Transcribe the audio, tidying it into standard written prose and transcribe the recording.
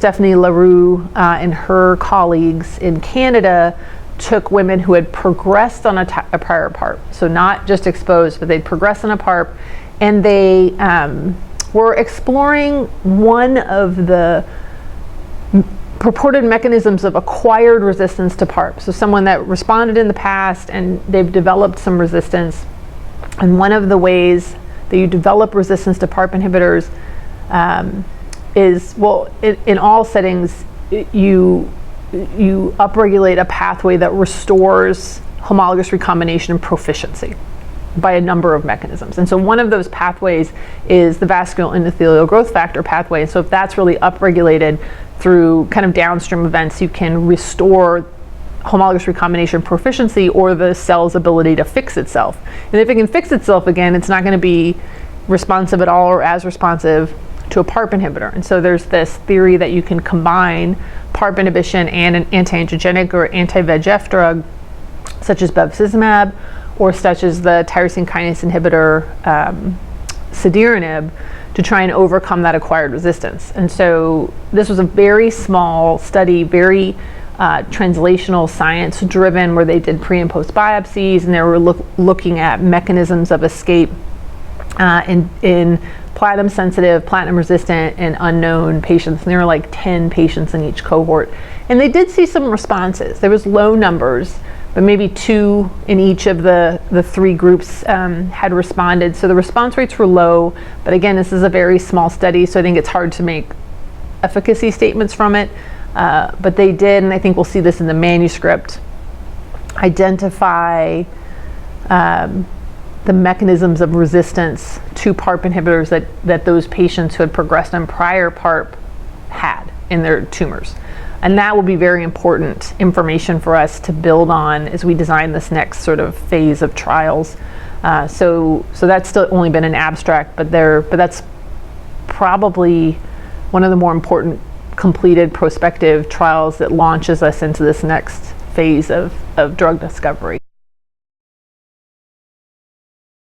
Stephanie LaRue and her colleagues in Canada took women who had progressed on a prior PARP, so not just exposed, but they'd progressed on a PARP, and they were exploring one of the purported mechanisms of acquired resistance to PARP. So someone that responded in the past and they've developed some resistance. And one of the ways that you develop resistance to PARP inhibitors is, well, in all settings, you upregulate a pathway that restores homologous recombination proficiency by a number of mechanisms. And so one of those pathways is the vascular endothelial growth factor pathway. And so if that's really upregulated through kind of downstream events, you can restore homologous recombination proficiency or the cell's ability to fix itself. And if it can fix itself again, it's not going to be responsive at all or as responsive to a PARP inhibitor. And so there's this theory that you can combine PARP inhibition and an anti-angiogenic or anti-VEGF drug, such as bevacizumab, or such as the tyrosine kinase inhibitor cediranib, to try and overcome that acquired resistance. And so this was a very small study, very translational science driven, where they did pre and post biopsies, and they were looking at mechanisms of escape in platinum sensitive, platinum resistant, and unknown patients. And there were like 10 patients in each cohort. And they did see some responses. There was low numbers, but maybe 2 in each of the 3 groups had responded. So the response rates were low, but again, this is a very small study, so I think it's hard to make efficacy statements from it. But they did, and I think we'll see this in the manuscript, identify the mechanisms of resistance to PARP inhibitors that those patients who had progressed on prior PARP had in their tumors. And that will be very important information for us to build on as we design this next sort of phase of trials. So that's still only been an abstract, but that's probably one of the more important completed prospective trials that launches us into this next phase of drug discovery.